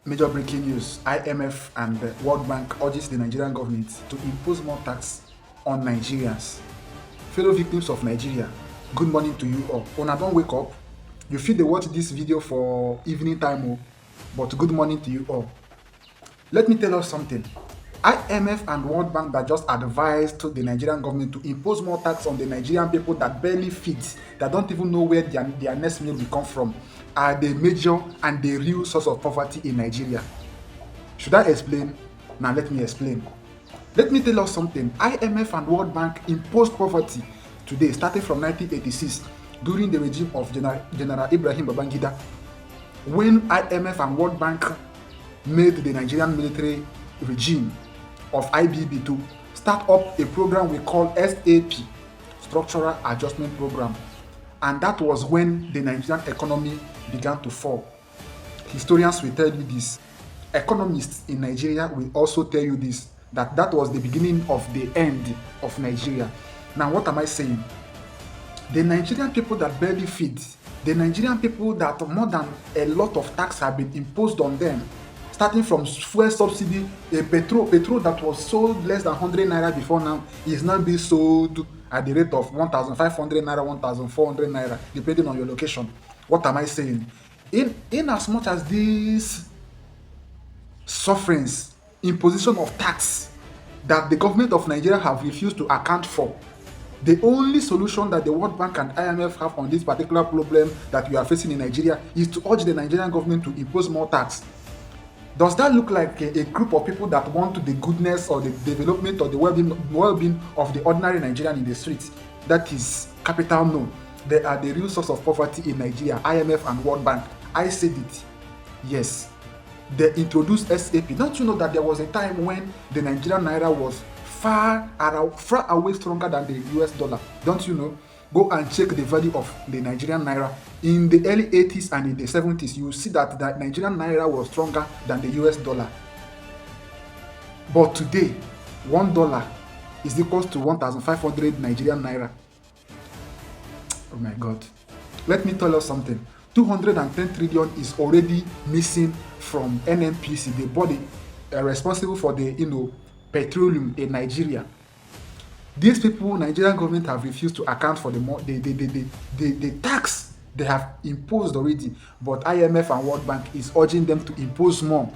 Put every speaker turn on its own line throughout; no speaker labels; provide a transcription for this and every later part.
Major breaking news: IMF and the World Bank urges the Nigerian government to impose more tax on Nigerians. Fellow victims of Nigeria, good morning to you all. Una don wake up? You fit dey watch this video for evening time o, but good morning to you all. Let me tell us something. IMF and World Bank that just advised to the Nigerian government to impose more tax on the Nigerian people that barely feed, that don't even know where their next meal will come from, are the major and the real source of poverty in Nigeria. Should I explain? Now let me explain. Let me tell us something. IMF and World Bank imposed poverty today, starting from 1986, during the regime of General Ibrahim Babangida, when IMF and World Bank made the Nigerian military regime of IBB to start up a program we call SAP, Structural Adjustment Program. And that was when the Nigerian economy began to fall. Historians will tell you this. Economists in Nigeria will also tell you this, that was the beginning of the end of Nigeria. Now, what am I saying? The Nigerian people that barely feed, the Nigerian people that more than a lot of tax have been imposed on them, starting from fuel subsidy, petrol that was sold less than 100 naira before now is now being sold at the rate of 1,500 naira, 1,400 naira, depending on your location. What am I saying? In as much as these sufferings, imposition of tax that the government of Nigeria have refused to account for, the only solution that the World Bank and IMF have on this particular problem that we are facing in Nigeria is to urge the Nigerian government to impose more tax. Does that look like a group of people that want the goodness or the development or the well-being of the ordinary Nigerian in the streets? That is capital no. They are the real source of poverty in Nigeria, IMF and World Bank. I said it. Yes. They introduced SAP. Don't you know that there was a time when the Nigerian naira was far away stronger than the US dollar? Don't you know? Go and check the value of the Nigerian naira. In the early 80s and in the 70s, you will see that the Nigerian naira was stronger than the US dollar. But today, $1 is equal to 1,500 Nigerian naira. Oh my God. Let me tell you something. 210 trillion is already missing from NNPC, the body responsible for the petroleum in Nigeria. These people, Nigerian government have refused to account for the tax they have imposed already, but IMF and World Bank is urging them to impose more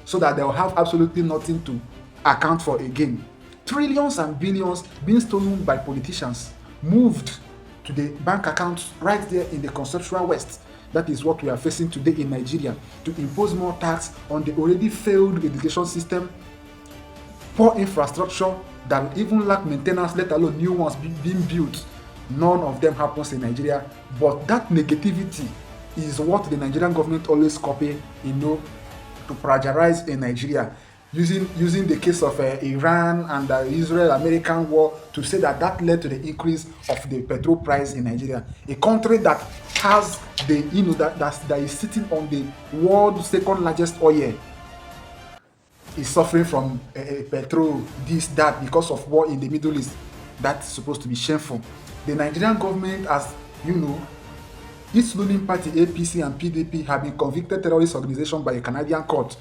so that they will have absolutely nothing to account for again. Trillions and billions being stolen by politicians, moved to the bank accounts right there in the conceptual West. That is what we are facing today in Nigeria, to impose more tax on the already failed education system, poor infrastructure that even lack maintenance, let alone new ones being built. None of them happens in Nigeria, but that negativity is what the Nigerian government always copy, to pressurize in Nigeria, using the case of Iran and the Israel-American war to say that led to the increase of the petrol price in Nigeria, a country that has that is sitting on the world's second largest oil, is suffering from petrol, that because of war in the Middle East. That's supposed to be shameful. The Nigerian government, as you know, its ruling party APC and PDP have been convicted terrorist organization by a Canadian court.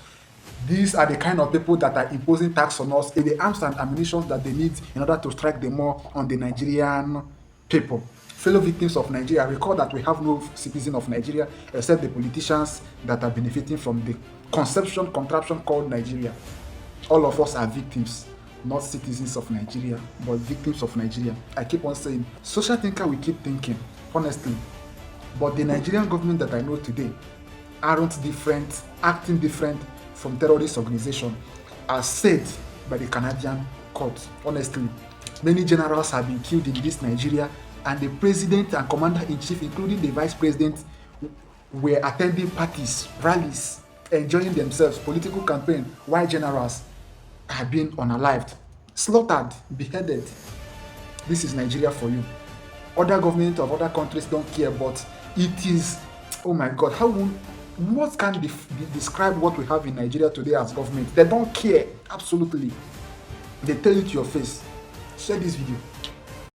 These are the kind of people that are imposing tax on us in the arms and ammunition that they need in order to strike them more on the Nigerian people. Fellow victims of Nigeria, recall that we have no citizen of Nigeria except the politicians that are benefiting from the contraption called Nigeria. All of us are victims, not citizens of Nigeria, but victims of Nigeria. I keep on saying, social thinker will keep thinking, honestly. But the Nigerian government that I know today aren't different, acting different from terrorist organization, as said by the Canadian court. Honestly, many generals have been killed in this Nigeria, and the president and commander-in-chief, including the vice president, were attending parties, rallies, enjoying themselves, political campaign, while generals have been unalived, slaughtered, beheaded. This is Nigeria for you. Other governments of other countries don't care, but it is, oh my God, what can describe what we have in Nigeria today as government? They don't care, absolutely. They tell you to your face. Share this video.